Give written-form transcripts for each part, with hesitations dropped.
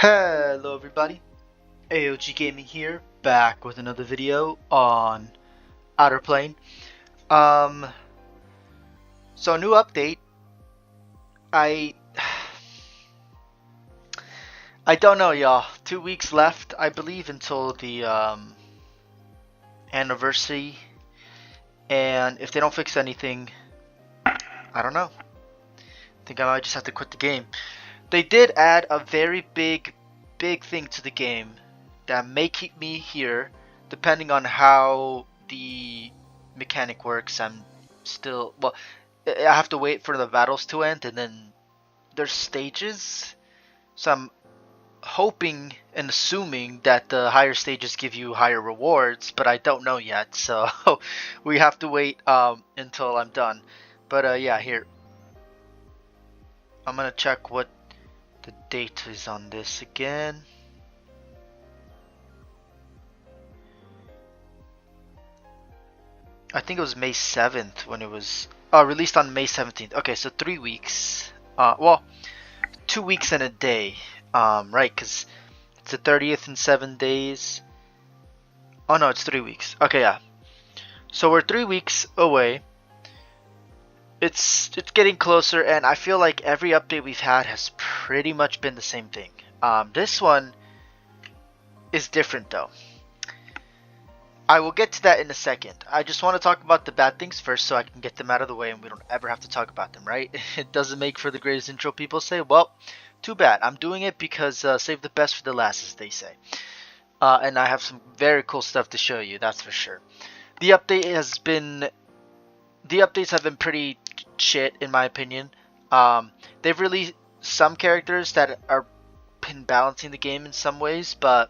Hello everybody, AOG Gaming here, back with another video on Outer Plane. Um, so new update. I I don't know, y'all. 2 weeks left, I believe, until the anniversary, and if they don't fix anything, I don't know. I think I might just have to quit the game. They did add a very big thing to the game that may keep me here, depending on how the mechanic works. I'm still, well, I have to wait for the battles to end, and then there's stages. So I'm hoping and assuming that the higher stages give you higher rewards, but I don't know yet. So we have to wait until I'm done. But yeah, here I'm gonna check what the date is on this again. I think it was May 7th when it was released on May 17th. Okay, so 3 weeks. Well, 2 weeks and a day. Right, because it's the 30th in 7 days. Oh no, it's 3 weeks. Okay, yeah. So we're 3 weeks away. It's getting closer, and I feel like every update we've had has pretty much been the same thing. This one is different though. I will get to that in a second. I just want to talk about the bad things first so I can get them out of the way and we don't ever have to talk about them, right? It doesn't make for the greatest intro, people say. Well, too bad. I'm doing it because save the best for the last, as they say. And I have some very cool stuff to show you, that's for sure. The updates have been pretty shit, in my opinion. They've released some characters that are been balancing the game in some ways, but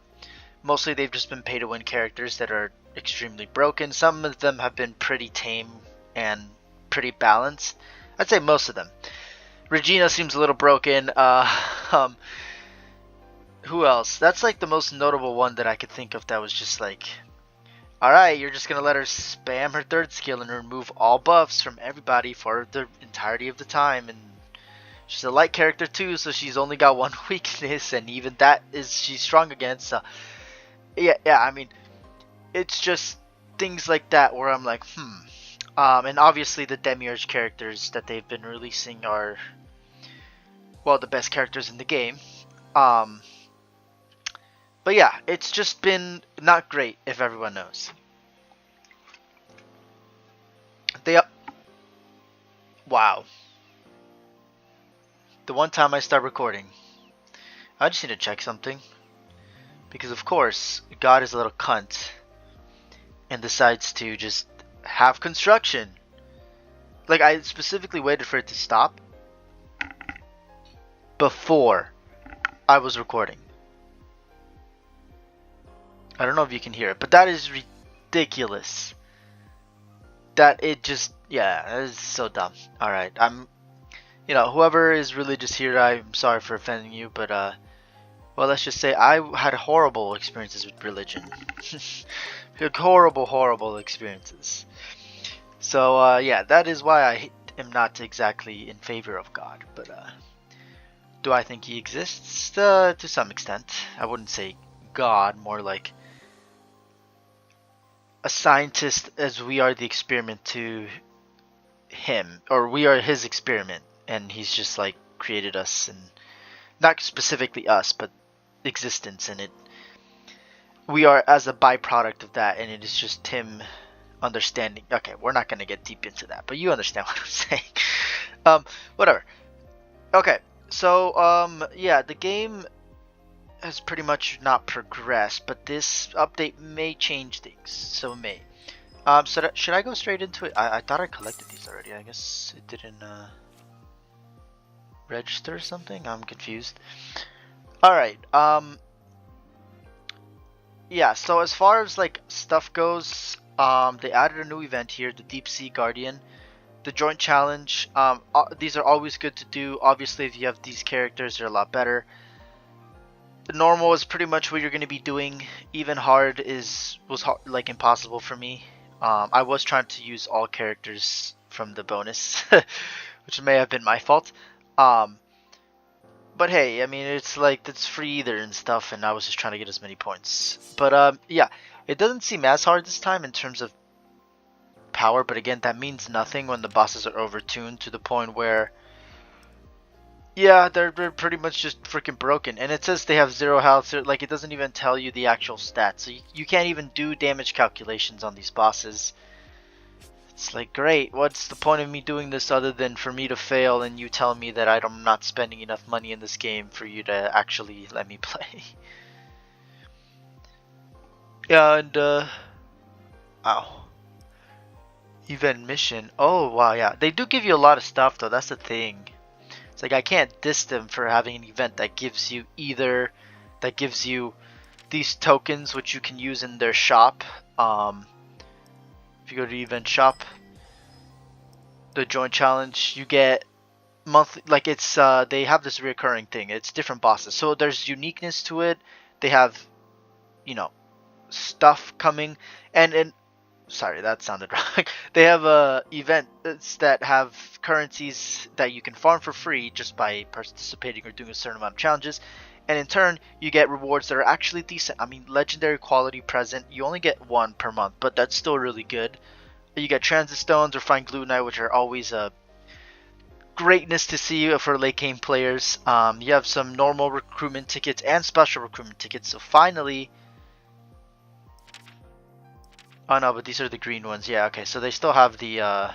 mostly they've just been pay-to-win characters that are extremely broken. Some of them have been pretty tame and pretty balanced. I'd say most of them. Regina seems a little broken. Who else? That's like the most notable one that I could think of that was just like, alright, you're just gonna let her spam her third skill and remove all buffs from everybody for the entirety of the time. And she's a light character too, so she's only got one weakness, and even that is she's strong against. So yeah, I mean, it's just things like that where I'm like, and obviously the Demiurge characters that they've been releasing are, well, the best characters in the game. But yeah, it's just been not great, if everyone knows. Wow. The one time I start recording, I just need to check something. Because of course, God is a little cunt and decides to just have construction. Like, I specifically waited for it to stop before I was recording. I don't know if you can hear it, but that is ridiculous. That it just, yeah, that is so dumb. Alright, whoever is religious here, I'm sorry for offending you, but well, let's just say I had horrible experiences with religion. horrible experiences. So, yeah, that is why I am not exactly in favor of God. But, do I think he exists? To some extent. I wouldn't say God, more like a scientist, as we are the experiment to him. Or we are his experiment, and he's just, like, created us, and not specifically us, but existence in it. We are as a byproduct of that, and it is just him understanding. Okay, we're not going to get deep into that, but you understand what I'm saying. Whatever. Okay, so yeah, the game has pretty much not progressed, but this update may change things, so it may. So should I go straight into it? I thought I collected these already. I guess it didn't register or something. I'm confused. Alright, yeah, so as far as like stuff goes, they added a new event here, the Deep Sea Guardian, the Joint Challenge. These are always good to do. Obviously, if you have these characters, they're a lot better. The normal is pretty much what you're going to be doing. Even hard was hard, like impossible for me. I was trying to use all characters from the bonus, which may have been my fault. But hey, I mean, it's like it's free either and stuff, and I was just trying to get as many points. But yeah, it doesn't seem as hard this time in terms of power. But again, that means nothing when the bosses are overtuned to the point where, yeah, they're pretty much just freaking broken. And it says they have 0 health, so like it doesn't even tell you the actual stats. So you can't even do damage calculations on these bosses. It's like, great, what's the point of me doing this other than for me to fail and you tell me that I'm not spending enough money in this game for you to actually let me play? Yeah, and, ow. Event mission. Oh, wow, yeah. They do give you a lot of stuff, though. That's the thing. It's like, I can't diss them for having an event that gives you that gives you these tokens, which you can use in their shop. If you go to the event shop, the joint challenge, you get monthly, like it's they have this recurring thing. It's different bosses, so there's uniqueness to it. They have, you know, stuff coming, and sorry, that sounded wrong. They have events that have currencies that you can farm for free just by participating or doing a certain amount of challenges. And in turn, you get rewards that are actually decent. I mean, legendary quality present, you only get 1 per month, but that's still really good. You get transit stones or find glutenite, which are always a greatness to see for late game players. You have some normal recruitment tickets and special recruitment tickets. So finally, oh no, but these are the green ones. Yeah, okay. So they still have the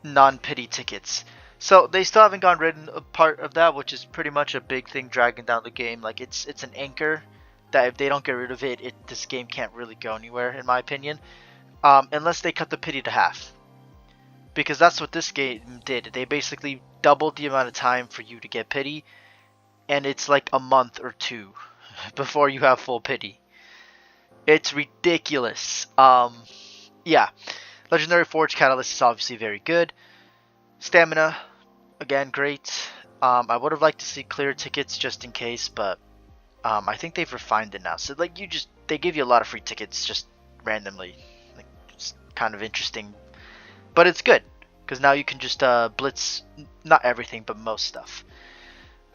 non-pity tickets. So they still haven't gotten rid of a part of that, which is pretty much a big thing dragging down the game. Like it's an anchor that if they don't get rid of it, this game can't really go anywhere, in my opinion, unless they cut the pity to half. Because that's what this game did. They basically doubled the amount of time for you to get pity, and it's like a month or 2 before you have full pity. It's ridiculous. Yeah. Legendary Forge Catalyst is obviously very good. Stamina, again, great. I would have liked to see clear tickets just in case, but I think they've refined it now. So like they give you a lot of free tickets just randomly. Like it's kind of interesting, but it's good because now you can just blitz not everything but most stuff.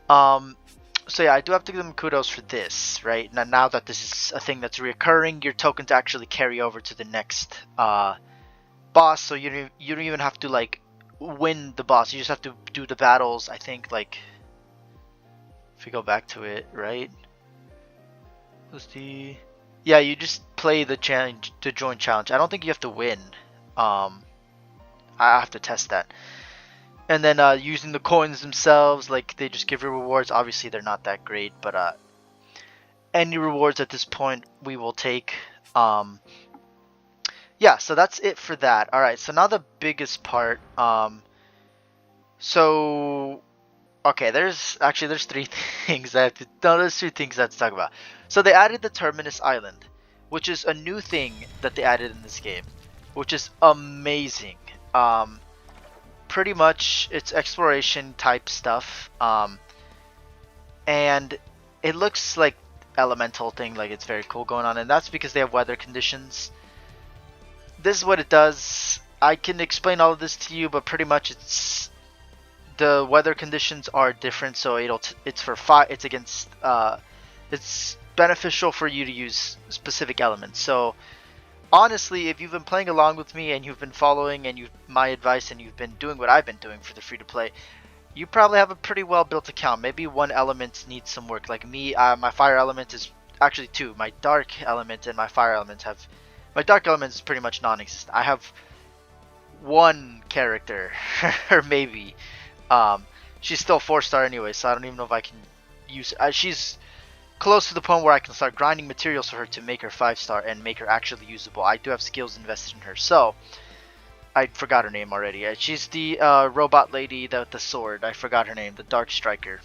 So yeah, I do have to give them kudos for this, right? Now that this is a thing that's reoccurring, your tokens actually carry over to the next boss, so you don't even have to like win the boss. You just have to do the battles. I think like if we go back to it, right? Yeah, you just play the challenge, the joint challenge. I don't think you have to win. I have to test that. And then using the coins themselves, like they just give you rewards. Obviously they're not that great, but any rewards at this point we will take. Yeah, so that's it for that. Alright, so now the biggest part. So okay, there's 3 things I have to. No, there's 2 things I have to talk about. So they added the Terminus Island, which is a new thing that they added in this game, which is amazing. Pretty much it's exploration type stuff, and it looks like elemental thing, like it's very cool going on, and that's because they have weather conditions. This is what it does. I can explain all of this to you, but pretty much it's the weather conditions are different, so it's for fire. It's against it's beneficial for you to use specific elements. So honestly, if you've been playing along with me and you've been following and my advice and you've been doing what I've been doing for the free to play, you probably have a pretty well built account. Maybe one element needs some work. Like me, my fire element is actually 2. My dark element and my fire element have. My dark element is pretty much non-existent. I have 1 character, or maybe. She's still 4-star anyway, so I don't even know if I can use. She's close to the point where I can start grinding materials for her to make her 5-star and make her actually usable. I do have skills invested in her, so I forgot her name already. She's the robot lady, the sword. I forgot her name, the Dark Striker.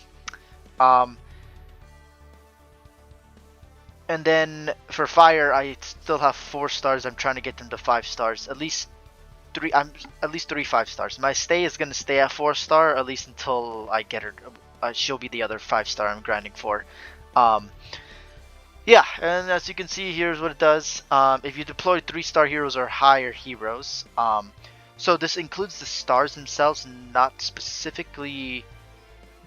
And then for fire, I still have 4 stars. I'm trying to get them to 5 stars, at least 3. At least 3 5-stars. My stay is gonna stay at 4-star at least until I get her. She'll be the other 5-star I'm grinding for. Yeah, and as you can see, here's what it does. If you deploy 3-star heroes or higher heroes, so this includes the stars themselves, not specifically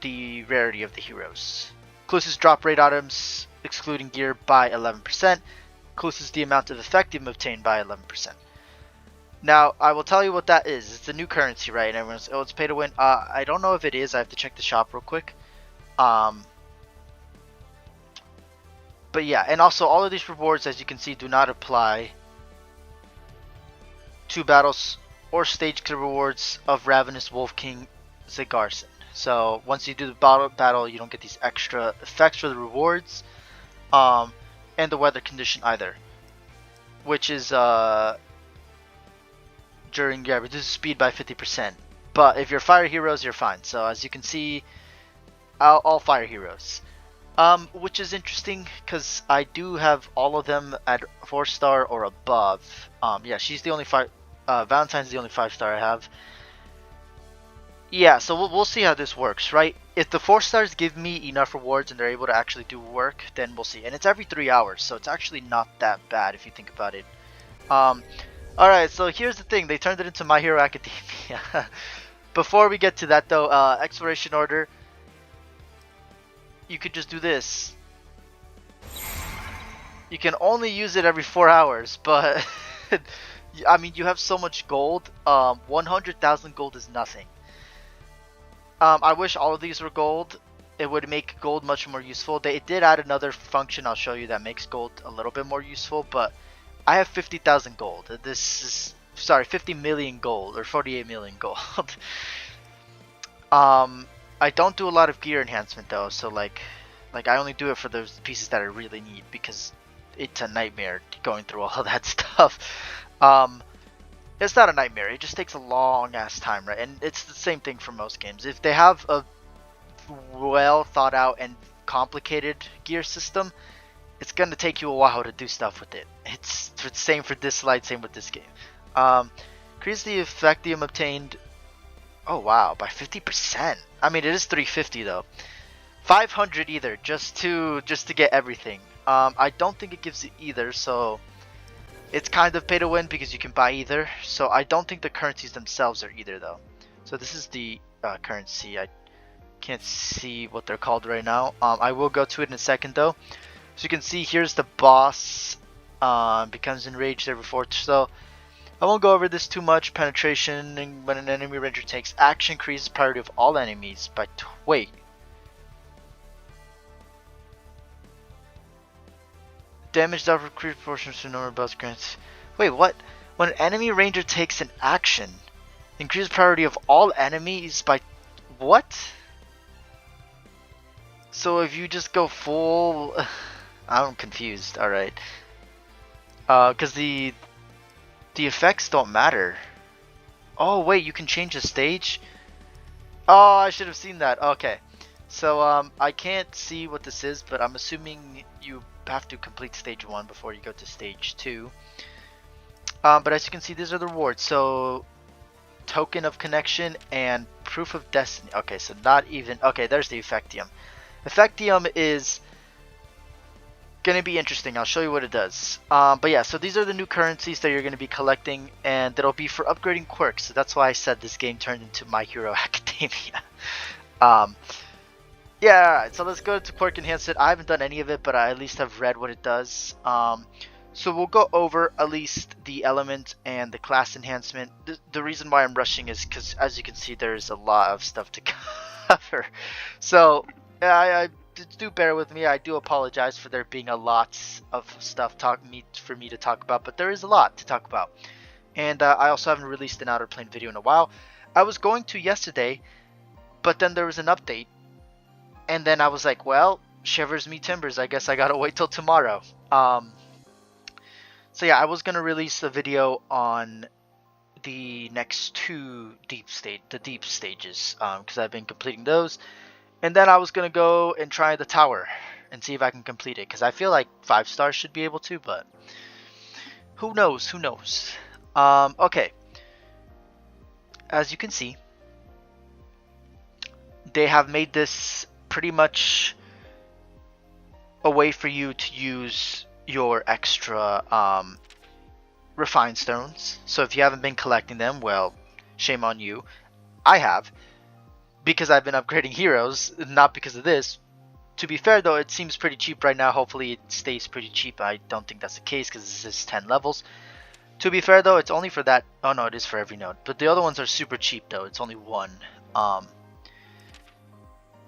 the rarity of the heroes. Increases drop rate items, excluding gear, by 11%. Increases the amount of effective obtained by 11%. Now, I will tell you what that is. It's a new currency, right? And everyone's, oh, it's pay to win. I don't know if it is. I have to check the shop real quick. But yeah, and also all of these rewards, as you can see, do not apply to battles or stage rewards of Ravenous Wolf King Zegarson. So once you do the battle, you don't get these extra effects for the rewards, and the weather condition either, which is during, yeah, reduces speed by 50%. But if you're fire heroes, you're fine. So as you can see, all fire heroes, which is interesting because I do have all of them at 4-star or above. Yeah, she's the only Valentine's the only 5-star I have. Yeah, so we'll see how this works, right? If the 4-stars give me enough rewards and they're able to actually do work, then we'll see. And it's every 3 hours, so it's actually not that bad if you think about it. Alright, so here's the thing. They turned it into My Hero Academia. Before we get to that though, exploration order, you could just do this. You can only use it every 4 hours, but I mean, you have so much gold. 100,000 gold is nothing. I wish all of these were gold. It would make gold much more useful. They did add another function I'll show you that makes gold a little bit more useful, but I have 50,000 gold. This is, sorry, 50 million gold, or 48 million gold. I don't do a lot of gear enhancement though, so like I only do it for those pieces that I really need, because it's a nightmare going through all that stuff. It's not a nightmare, it just takes a long ass time, right? And it's the same thing for most games. If they have a well thought out and complicated gear system, it's gonna take you a while to do stuff with it. It's the same for this slide, same with this game. Increase the effectium obtained, oh wow, by 50%. I mean, it is 350 though. 500 either, just to get everything. I don't think it gives you either, so it's kind of pay to win because you can buy either. So I don't think the currencies themselves are either though. So this is the currency. I can't see what they're called right now. I will go to it in a second though. So you can see here's the boss. Becomes enraged every 4. So I won't go over this too much. Penetration, and when an enemy ranger takes action, increases priority of all enemies by wait. Damage that increased proportions to number of boss grants. Wait, what? When an enemy ranger takes an action, increase priority of all enemies by what? So if you just go full, I'm confused. All right, because the effects don't matter. Oh wait, you can change the stage. Oh, I should have seen that. Okay, so I can't see what this is, but I'm assuming you have to complete stage 1 before you go to stage 2. But as you can see, these are the rewards. So token of connection and proof of destiny. Okay, so not even, okay, there's the effectium. Effectium is gonna be interesting. I'll show you what it does. But yeah, so these are the new currencies that you're gonna be collecting, and that'll be for upgrading quirks. So that's why I said this game turned into My Hero Academia. Yeah, alright, so let's go to quirk enhancement. I haven't done any of it, but I at least have read what it does. So we'll go over at least the element and the class enhancement. The reason why I'm rushing is because, as you can see, there's a lot of stuff to cover. So I do bear with me. I do apologize for there being a lot of stuff for me to talk about, but there is a lot to talk about. And I also haven't released an Outer Plane video in a while. I was going to yesterday, but then there was an update. And then I was like, well, shivers me timbers. I guess I gotta wait till tomorrow. So yeah, I was gonna release a video on the next 2 deep stages, because I've been completing those. And then I was gonna go and try the tower and see if I can complete it, because I feel like 5 stars should be able to, but who knows? Who knows? Okay. As you can see, they have made this pretty much a way for you to use your extra refined stones. So if you haven't been collecting them, well, shame on you. I have. because I've been upgrading heroes, not because of this. To be fair though, it seems pretty cheap right now. Hopefully it stays pretty cheap. I don't think that's the case because this is 10 levels. To be fair though, it's only for that. Oh no, it is for every node. But the other ones are super cheap though. It's only one.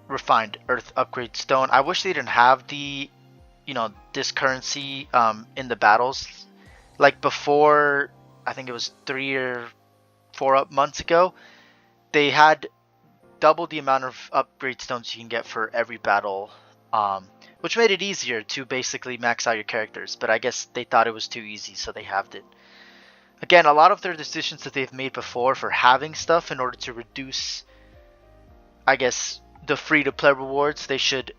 Refined Earth Upgrade Stone. I wish they didn't have the, this currency in the battles. Like before, I think it was 3 or 4 months ago, they had double the amount of upgrade stones you can get for every battle, which made it easier to basically max out your characters. But I guess they thought it was too easy, so they halved it. Again, a lot of their decisions that they've made before for having stuff in order to reduce, I guess, the free-to-play rewards, they should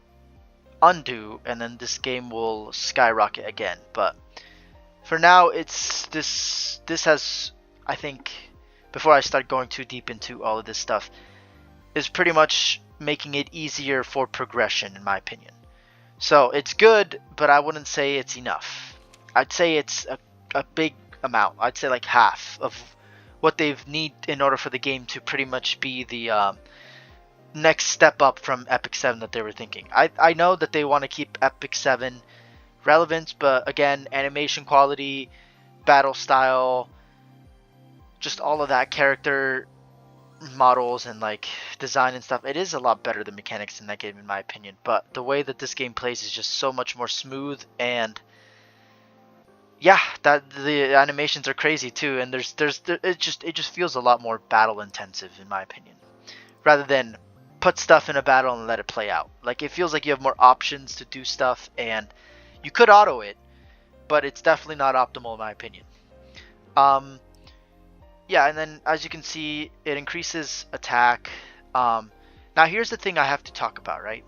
undo, and then this game will skyrocket again. But for now, it's this has, I think, before I start going too deep into all of this stuff, is pretty much making it easier for progression, in my opinion. So it's good, but I wouldn't say it's enough. I'd say it's a big amount. I'd say like half of what they've need in order for the game to pretty much be the next step up from Epic 7 that they were thinking. I know that they want to keep Epic 7 relevant, but again, animation quality, battle style, just all of that, character models and like design and stuff, it is a lot better than mechanics in that game in my opinion. But the way that this game plays is just so much more smooth, and yeah, that the animations are crazy too, and it just feels a lot more battle intensive in my opinion, rather than put stuff in a battle and let it play out. Like, it feels like you have more options to do stuff, and you could auto it, but it's definitely not optimal in my opinion. Yeah, and then as you can see, it increases attack. Now here's the thing I have to talk about, right?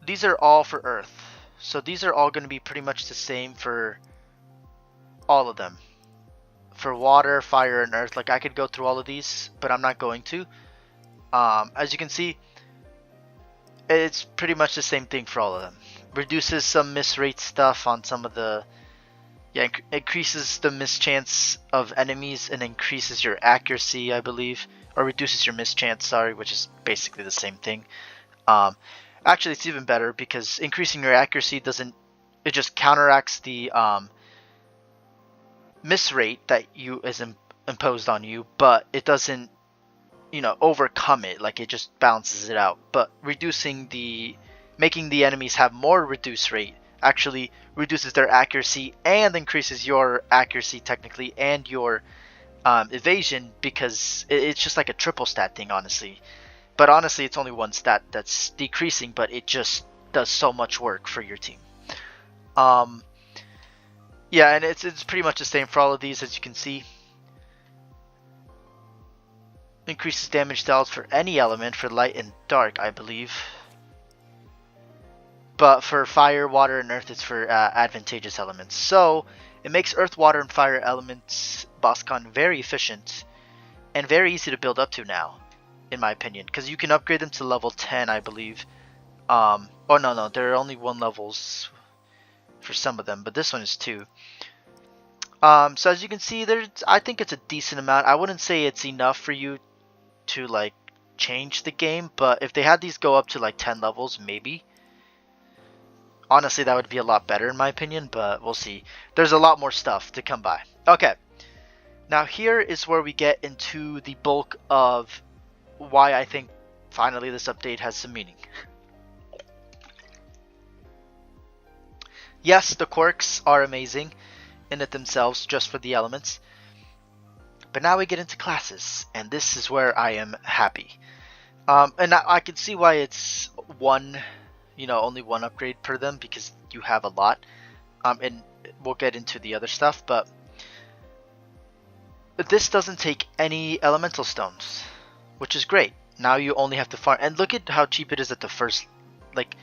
These are all for Earth, so these are all going to be pretty much the same for all of them. For water, fire, and earth, like I could go through all of these, but I'm not going to. As you can see, it's pretty much the same thing for all of them. Reduces some miss rate stuff on some of the, increases the miss chance of enemies and increases your accuracy, I believe, or reduces your miss chance, sorry, which is basically the same thing. Actually, it's even better because increasing your accuracy it just counteracts the miss rate that is imposed on you, but it doesn't overcome it. Like, it just balances it out. But making the enemies have more reduced rate actually reduces their accuracy and increases your accuracy technically and your evasion, because it's just like a triple stat thing, honestly. But honestly, it's only one stat that's decreasing, but it just does so much work for your team. Yeah, and it's pretty much the same for all of these, as you can see. Increases damage dealt for any element for light and dark, I believe. But for fire, water, and earth, it's for advantageous elements. So it makes earth, water, and fire elements Boscon very efficient and very easy to build up to now, in my opinion, because you can upgrade them to level 10, I believe. Oh no, there are only 1 levels for some of them, but this one is 2. So as you can see, I think it's a decent amount. I wouldn't say it's enough for you to like change the game, but if they had these go up to like 10 levels, maybe. Honestly, that would be a lot better in my opinion, but we'll see. There's a lot more stuff to come by. Okay, now here is where we get into the bulk of why I think finally this update has some meaning. Yes, the quirks are amazing in it themselves, just for the elements. But now we get into classes, and this is where I am happy. And I can see why it's only one upgrade per them, because you have a lot. And we'll get into the other stuff, but this doesn't take any elemental stones, which is great. Now you only have to farm, and look at how cheap it is at the first, like,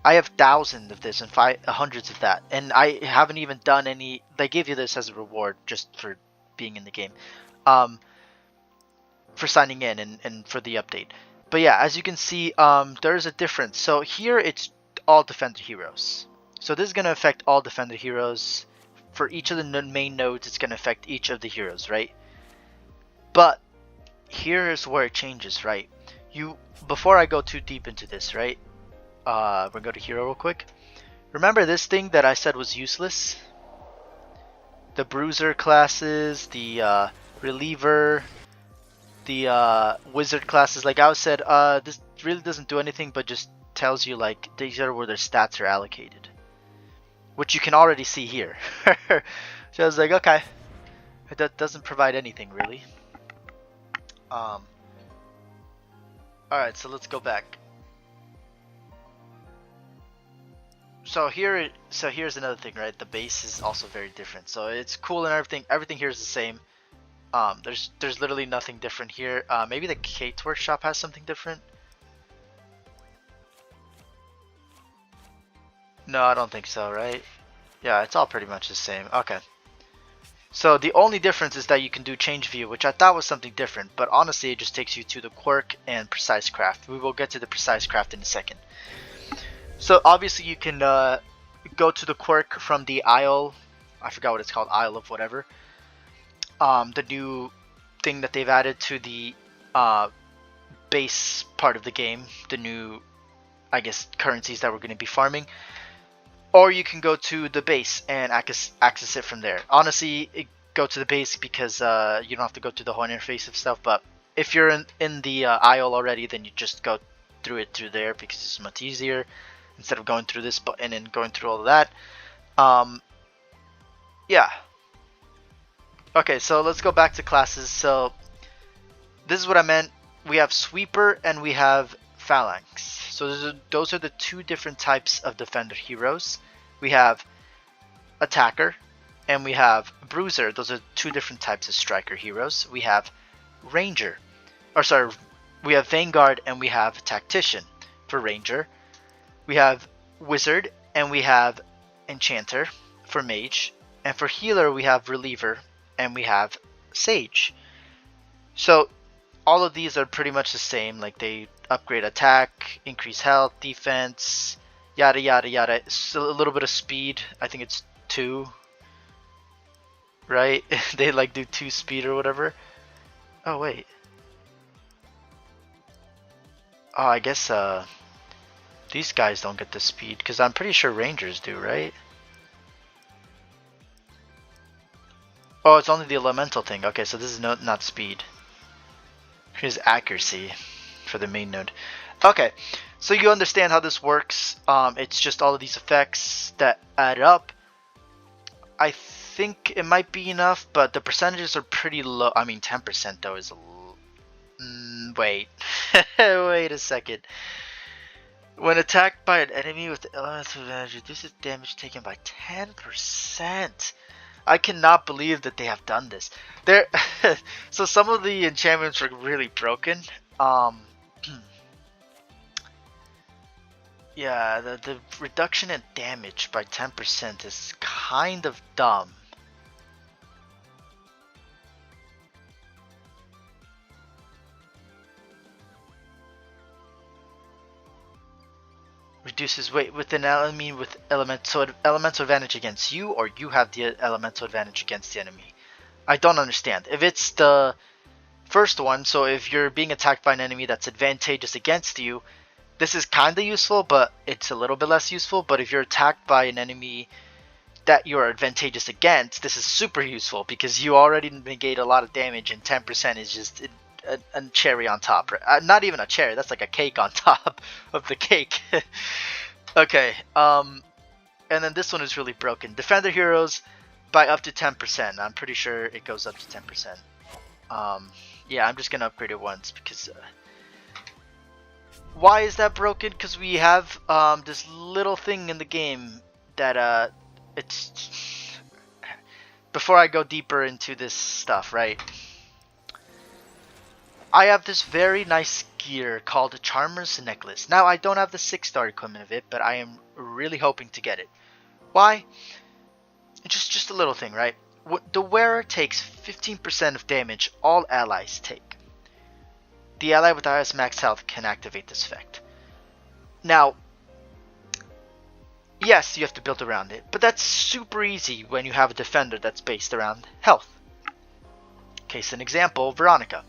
I have thousands of this and hundreds of that, and I haven't even done any. They give you this as a reward just for being in the game, for signing in and for the update. But yeah, as you can see, there's a difference. So here it's all defender heroes. So this is going to affect all defender heroes. For each of the main nodes, it's going to affect each of the heroes, right? But here is where it changes, right? Before I go too deep into this, right? We're gonna go to hero real quick. Remember this thing that I said was useless? The bruiser classes, the reliever, the wizard classes. Like I said, this really doesn't do anything, but just tells you like these are where their stats are allocated, which you can already see here. So I was like, okay, that doesn't provide anything really. All right, so let's go back. So here's another thing, right? The base is also very different. So it's cool and everything. Everything here is the same. There's literally nothing different here. Maybe the Kate Workshop has something different. No, I don't think so, right? Yeah, it's all pretty much the same. Okay. So the only difference is that you can do change view, which I thought was something different, but honestly it just takes you to the quirk and precise craft. We will get to the precise craft in a second. So obviously you can go to the quirk from the Isle, I forgot what it's called, Isle of whatever. The new thing that they've added to the base part of the game, the new, I guess, currencies that we're going to be farming. Or you can go to the base and access it from there. Honestly, go to the base because you don't have to go to the whole interface of stuff. But if you're in the Isle already, then you just go through it through there because it's much easier instead of going through this button and going through all of that. Yeah. Okay, so let's go back to classes. So this is what I meant. We have Sweeper and we have Phalanx. So those are the two different types of defender heroes. We have Attacker and we have Bruiser. Those are two different types of striker heroes. We have Ranger. We have Vanguard and we have Tactician for Ranger. We have Wizard and we have Enchanter for Mage. And for Healer we have Reliever and we have Sage. So all of these are pretty much the same. Like they upgrade attack, increase health, defense, yada yada yada. So a little bit of speed. I think it's 2, right? They like do 2 speed or whatever. Oh wait. Oh, I guess these guys don't get the speed because I'm pretty sure Rangers do, right? Oh, it's only the elemental thing. Okay, so this is not speed. Here's accuracy for the main node. Okay, so you understand how this works. It's just all of these effects that add up. I think it might be enough, but the percentages are pretty low. I mean, 10% though is wait. Wait a second. When attacked by an enemy with the elemental advantage, reduces damage taken by 10%. I cannot believe that they have done this. So some of the enchantments are really broken. Yeah, the reduction in damage by 10% is kind of dumb. Reduces weight with an enemy with elemental advantage against you, or you have the elemental advantage against the enemy. I don't understand. If it's the first one, so if you're being attacked by an enemy that's advantageous against you, this is kind of useful, but it's a little bit less useful. But if you're attacked by an enemy that you're advantageous against, this is super useful because you already negate a lot of damage, and 10% is just a cherry on top. Right? Not even a cherry, that's like a cake on top of the cake. Okay, and then this one is really broken. Defender heroes by up to 10%. I'm pretty sure it goes up to 10%. Yeah, I'm just gonna upgrade it once because why is that broken? Because we have this little thing in the game that it's before I go deeper into this stuff, right? I have this very nice gear called Charmer's Necklace. Now, I don't have the 6-star equipment of it, but I am really hoping to get it. Why? Just a little thing, right? The wearer takes 15% of damage all allies take. The ally with the highest max health can activate this effect. Now, yes, you have to build around it, but that's super easy when you have a defender that's based around health. Case in example, Veronica.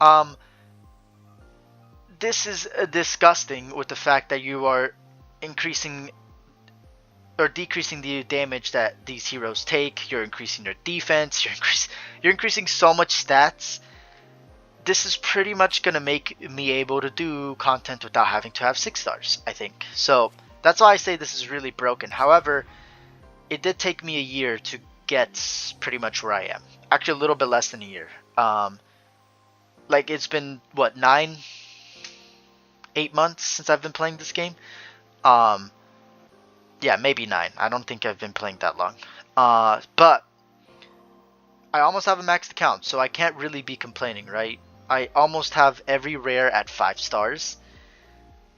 Um, this is disgusting with the fact that you are increasing or decreasing the damage that these heroes take. You're increasing their defense. You're increasing so much stats. This is pretty much gonna make me able to do content without having to have 6 stars, I think. So that's why I say this is really broken. However, it did take me a year to get pretty much where I am. Actually, a little bit less than a year. Like it's been what 8 months since I've been playing this game. Yeah, maybe 9. I don't think I've been playing that long. But I almost have a maxed account, so I can't really be complaining, right? I almost have every rare at 5 stars.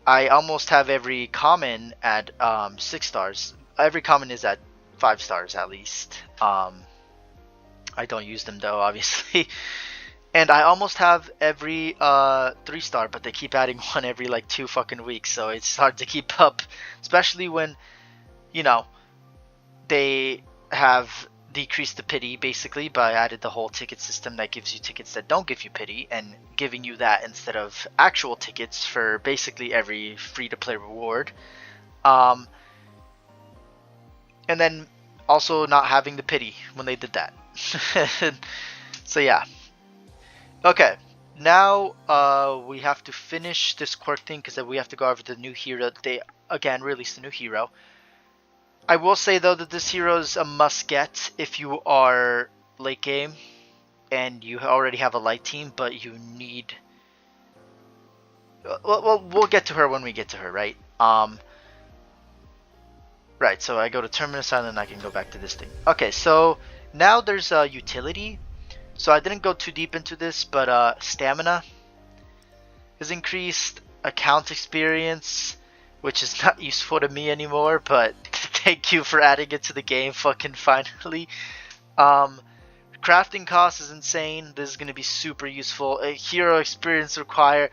I almost have every common at 6 stars. Every common is at 5 stars at least. I don't use them though, obviously. And I almost have every 3 star, but they keep adding one every like 2 fucking weeks, so it's hard to keep up, especially when, you know, they have decreased the pity basically by added the whole ticket system that gives you tickets that don't give you pity and giving you that instead of actual tickets for basically every free to play reward. And then also not having the pity when they did that. So yeah. Okay, now we have to finish this quirk thing because then we have to go over the new hero. They again released a new hero. I will say though that this hero is a must get if you are late game and you already have a light team, but you need. Well, we'll get to her when we get to her, right? Right. So I go to Terminus Island, and I can go back to this thing. Okay, so now there's a utility. So I didn't go too deep into this, but stamina is increased, account experience, which is not useful to me anymore, but thank you for adding it to the game fucking finally. Crafting cost is insane. This is going to be super useful. A hero experience require.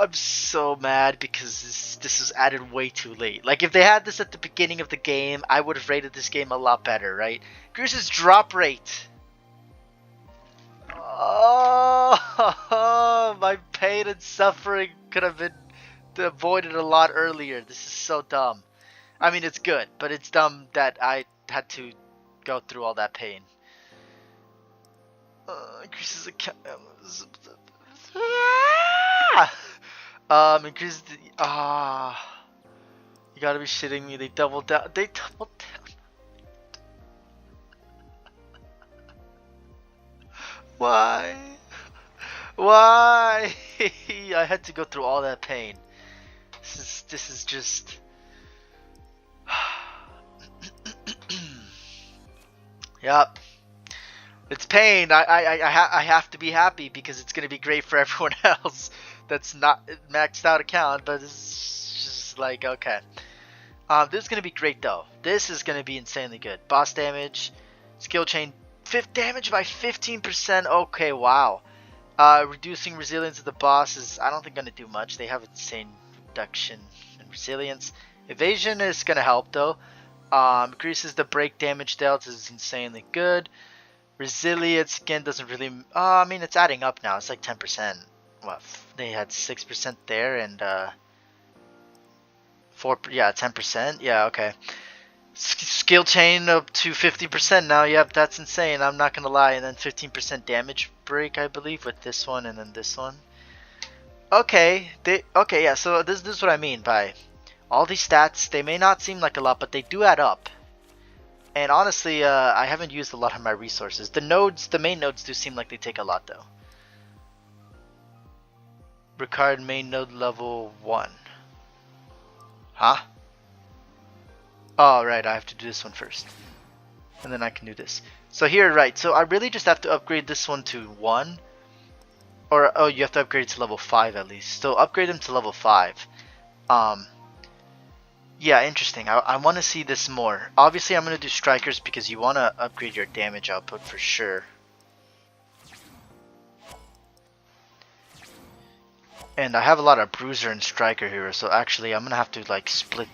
I'm so mad because this was added way too late. Like if they had this at the beginning of the game, I would have rated this game a lot better, right? Grease's drop rate. Oh, my pain and suffering could have been avoided a lot earlier. This is so dumb. I mean, it's good, but it's dumb that I had to go through all that pain. Increases account. Increases the. You gotta be shitting me. They doubled down. They doubled down. Why? Why? I had to go through all that pain. This is just. Yup. It's pain. I have to be happy because it's gonna be great for everyone else that's not maxed out account. But it's just like okay. This is gonna be great though. This is gonna be insanely good. Boss damage, skill chain, damage by 15%. Okay, wow. Reducing resilience of the boss is I don't think gonna do much. They have insane reduction in resilience. Evasion is gonna help though. Increases the break damage dealt is insanely good. Resilience again doesn't really. I mean it's adding up now. It's like 10%. What they had 6% there and 4. Yeah, 10%. Yeah, okay. Skill chain up to 50% now. Yep, that's insane. I'm not gonna lie. And then 15% damage break, I believe, with this one and then this one. Okay, yeah. So this is what I mean by all these stats. They may not seem like a lot, but they do add up. And honestly, I haven't used a lot of my resources. The main nodes do seem like they take a lot though. Required main node level 1. Huh? Oh, right, I have to do this one first. And then I can do this. So here, right, so I really just have to upgrade this one to 1. Or, oh, you have to upgrade to level 5 at least. So upgrade them to level 5. Yeah, interesting. I want to see this more. Obviously, I'm going to do strikers because you want to upgrade your damage output for sure. And I have a lot of bruiser and striker here, so actually I'm going to have to like split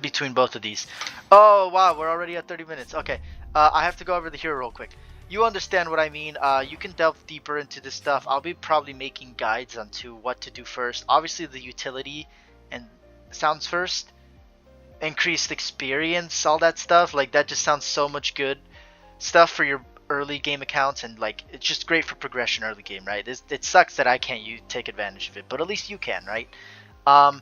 between both of these. Oh, wow, we're already at 30 minutes. Okay, I have to go over the hero real quick. you understand what I mean. You can delve deeper into this stuff. I'll be probably making guides onto what to do first. Obviously, the utility and sounds first. Increased experience, all that stuff. Like, that just sounds so much good stuff for your early game accounts, and like it's just great for progression early game, right? It sucks that I can't take advantage of it, but at least you can, right? Um,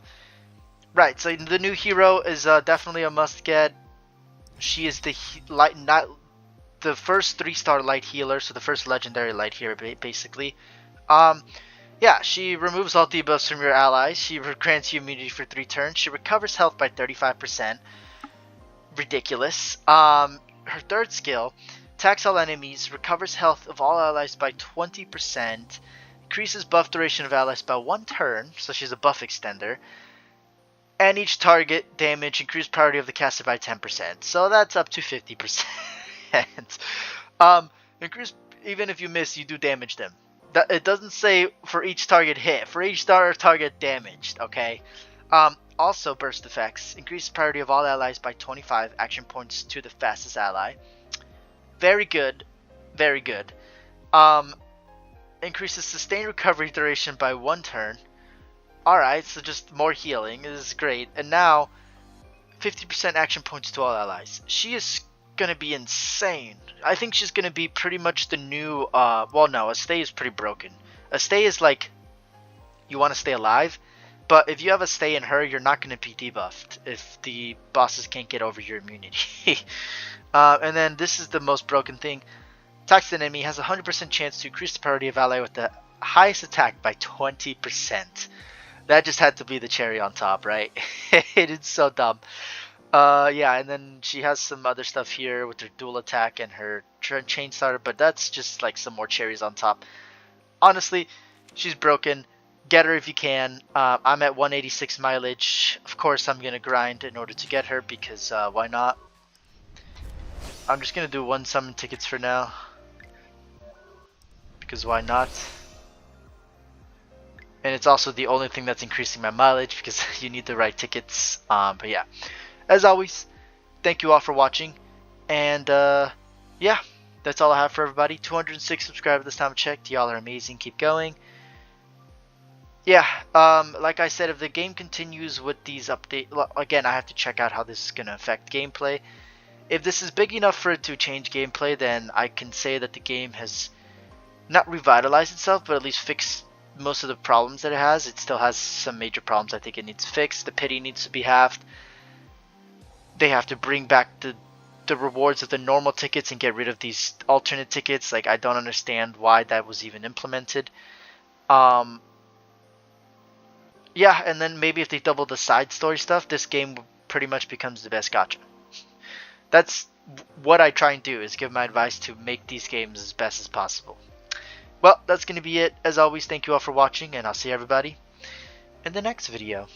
right. So the new hero is definitely a must get. She is the light, not the first 3-star light healer, so the first legendary light healer, basically. Yeah, she removes all debuffs from your allies. She grants you immunity for 3 turns. She recovers health by 35%. Ridiculous. Her third skill, attacks all enemies, recovers health of all allies by 20%, increases buff duration of allies by 1 turn, so she's a buff extender, and each target damage increased priority of the caster by 10%, so that's up to 50%. Increase, even if you miss, you do damage them. It doesn't say for each target hit, for each target damaged, okay? Also, burst effects. Increase priority of all allies by 25 action points to the fastest ally. Very good. Very good. Increases sustained recovery duration by 1 turn. Alright, so just more healing. This is great. And now, 50% action points to all allies. She is gonna be insane. I think she's gonna be pretty much the new, well, no, a stay is pretty broken. A stay is like, you want to stay alive, but if you have a stay in her, you're not gonna be debuffed if the bosses can't get over your immunity. And then this is the most broken thing. Attacks an enemy has a 100% chance to increase the priority of ally with the highest attack by 20%. That just had to be the cherry on top, right? It's so dumb. Yeah, and then she has some other stuff here with her dual attack and her chain starter, but that's just like some more cherries on top. Honestly, she's broken. Get her if you can. I'm at 186 mileage. Of course, I'm gonna grind in order to get her because why not? I'm just gonna do 1 summon tickets for now because why not? And it's also the only thing that's increasing my mileage because you need the right tickets. But yeah, as always, thank you all for watching, and yeah, that's all I have for everybody. 206 subscribers this time I checked. Y'all are amazing. Keep going. Yeah, like I said, if the game continues with these updates, again, I have to check out how this is going to affect gameplay. If this is big enough for it to change gameplay, then I can say that the game has not revitalized itself, but at least fixed most of the problems that it has. It still has some major problems I think it needs fixed. The pity needs to be halved. They have to bring back the rewards of the normal tickets and get rid of these alternate tickets. Like, I don't understand why that was even implemented. Yeah, and then maybe if they double the side story stuff, this game pretty much becomes the best gacha. That's what I try and do, is give my advice to make these games as best as possible. Well, that's going to be it. As always, thank you all for watching, and I'll see everybody in the next video.